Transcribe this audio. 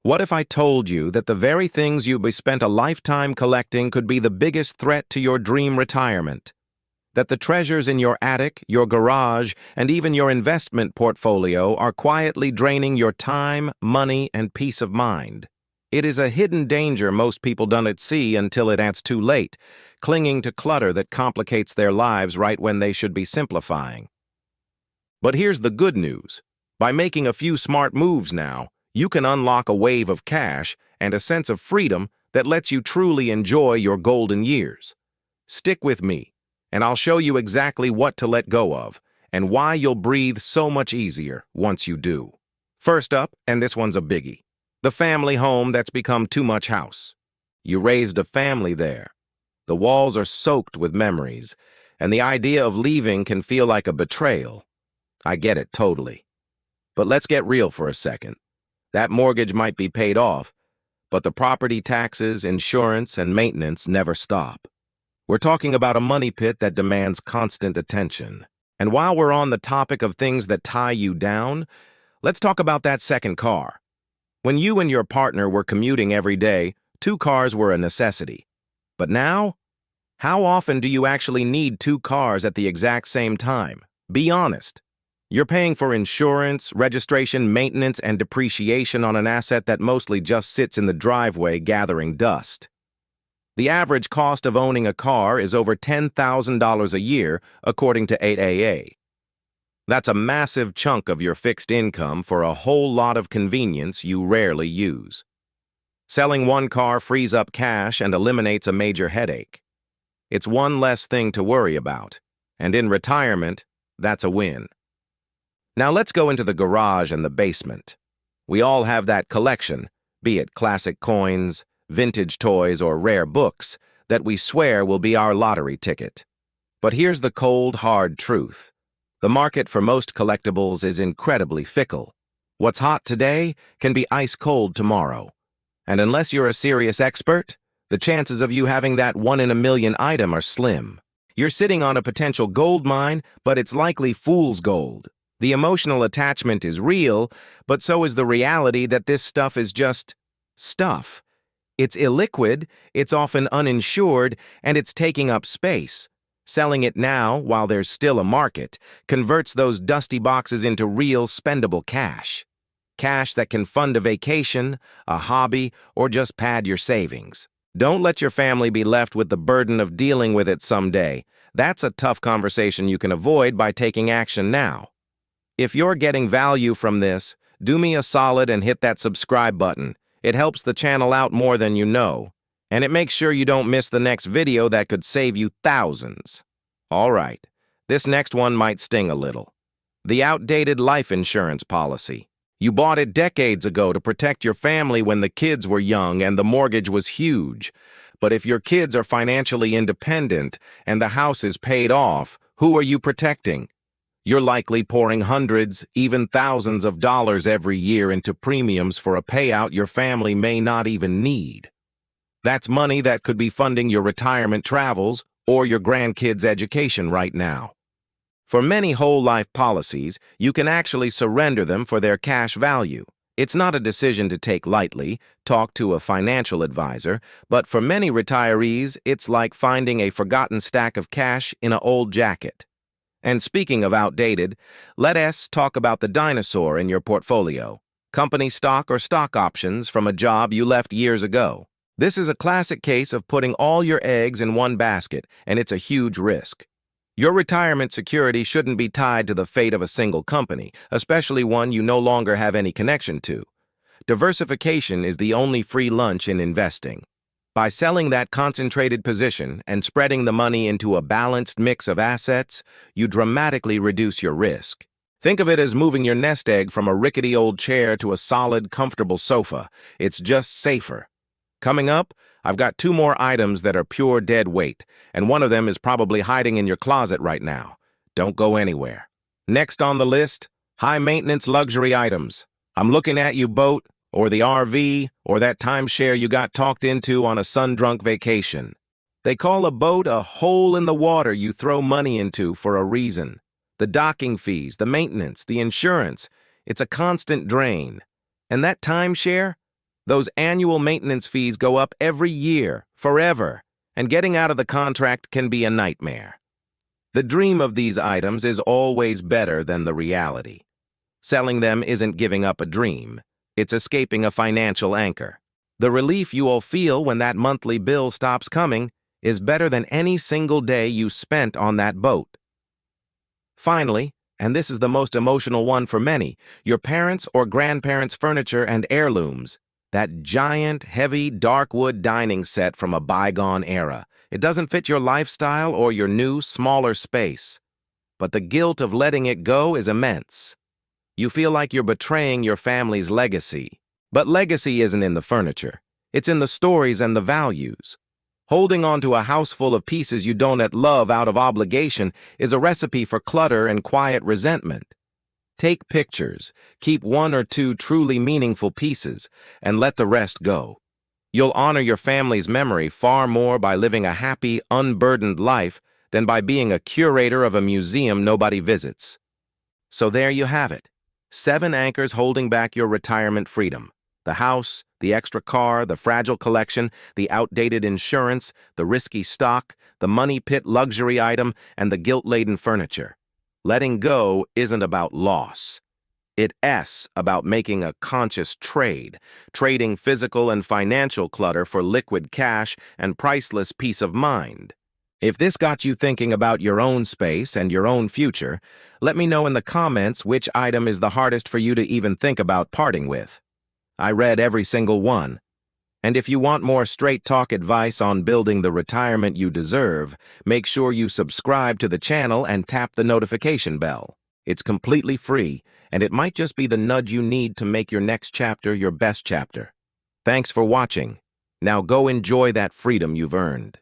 What if I told you that the very things you spent a lifetime collecting could be the biggest threat to your dream retirement? That the treasures in your attic, your garage, and even your investment portfolio are quietly draining your time, money, and peace of mind? It is a hidden danger most people don't see until it's too late, clinging to clutter that complicates their lives right when they should be simplifying. But here's the good news. By making a few smart moves now, you can unlock a wave of cash and a sense of freedom that lets you truly enjoy your golden years. Stick with me, and I'll show you exactly what to let go of and why you'll breathe so much easier once you do. First up, and this one's a biggie, the family home that's become too much house. You raised a family there. The walls are soaked with memories, and the idea of leaving can feel like a betrayal. I get it totally. But let's get real for a second. That mortgage might be paid off, but the property taxes, insurance, and maintenance never stop. We're talking about a money pit that demands constant attention. And while we're on the topic of things that tie you down, let's talk about that second car. When you and your partner were commuting every day, 2 cars were a necessity. But now, how often do you actually need 2 cars at the exact same time? Be honest. You're paying for insurance, registration, maintenance, and depreciation on an asset that mostly just sits in the driveway gathering dust. The average cost of owning a car is over $10,000 a year, according to 8AA. That's a massive chunk of your fixed income for a whole lot of convenience you rarely use. Selling one car frees up cash and eliminates a major headache. It's one less thing to worry about, and in retirement, that's a win. Now let's go into the garage and the basement. We all have that collection, be it classic coins, vintage toys, or rare books, that we swear will be our lottery ticket. But here's the cold, hard truth. The market for most collectibles is incredibly fickle. What's hot today can be ice cold tomorrow. And unless you're a serious expert, the chances of you having that 1 in a million item are slim. You're sitting on a potential gold mine, but it's likely fool's gold. The emotional attachment is real, but so is the reality that this stuff is just stuff. It's illiquid, it's often uninsured, and it's taking up space. Selling it now, while there's still a market, converts those dusty boxes into real spendable cash. Cash that can fund a vacation, a hobby, or just pad your savings. Don't let your family be left with the burden of dealing with it someday. That's a tough conversation you can avoid by taking action now. If you're getting value from this, do me a solid and hit that subscribe button. It helps the channel out more than you know, and it makes sure you don't miss the next video that could save you thousands. All right, this next one might sting a little. The outdated life insurance policy. You bought it decades ago to protect your family when the kids were young and the mortgage was huge. But if your kids are financially independent and the house is paid off, who are you protecting? You're likely pouring hundreds, even thousands of dollars every year into premiums for a payout your family may not even need. That's money that could be funding your retirement travels or your grandkids' education right now. For many whole life policies, you can actually surrender them for their cash value. It's not a decision to take lightly, talk to a financial advisor, but for many retirees, it's like finding a forgotten stack of cash in an old jacket. And speaking of outdated, let us talk about the dinosaur in your portfolio. Company stock or stock options from a job you left years ago. This is a classic case of putting all your eggs in one basket, and it's a huge risk. Your retirement security shouldn't be tied to the fate of a single company, especially one you no longer have any connection to. Diversification is the only free lunch in investing. By selling that concentrated position and spreading the money into a balanced mix of assets, you dramatically reduce your risk. Think of it as moving your nest egg from a rickety old chair to a solid, comfortable sofa. It's just safer. Coming up, I've got 2 more items that are pure dead weight, and one of them is probably hiding in your closet right now. Don't go anywhere. Next on the list, high-maintenance luxury items. I'm looking at you, boat, or the RV, or that timeshare you got talked into on a sun-drunk vacation. They call a boat a hole in the water you throw money into for a reason. The docking fees, the maintenance, the insurance, it's a constant drain. And that timeshare? Those annual maintenance fees go up every year, forever, and getting out of the contract can be a nightmare. The dream of these items is always better than the reality. Selling them isn't giving up a dream. It's escaping a financial anchor. The relief you will feel when that monthly bill stops coming is better than any single day you spent on that boat. Finally, and this is the most emotional one for many, your parents' or grandparents' furniture and heirlooms. That giant, heavy, dark wood dining set from a bygone era. It doesn't fit your lifestyle or your new, smaller space. But the guilt of letting it go is immense. You feel like you're betraying your family's legacy. But legacy isn't in the furniture. It's in the stories and the values. Holding on to a house full of pieces you don't love out of obligation is a recipe for clutter and quiet resentment. Take pictures, keep one or two truly meaningful pieces, and let the rest go. You'll honor your family's memory far more by living a happy, unburdened life than by being a curator of a museum nobody visits. So there you have it. 7 anchors holding back your retirement freedom. The house, the extra car, the fragile collection, the outdated insurance, the risky stock, the money pit luxury item, and the guilt-laden furniture. Letting go isn't about loss. It's about making a conscious trade, trading physical and financial clutter for liquid cash and priceless peace of mind. If this got you thinking about your own space and your own future, let me know in the comments which item is the hardest for you to even think about parting with. I read every single one. And if you want more straight-talk advice on building the retirement you deserve, make sure you subscribe to the channel and tap the notification bell. It's completely free, and it might just be the nudge you need to make your next chapter your best chapter. Thanks for watching. Now go enjoy that freedom you've earned.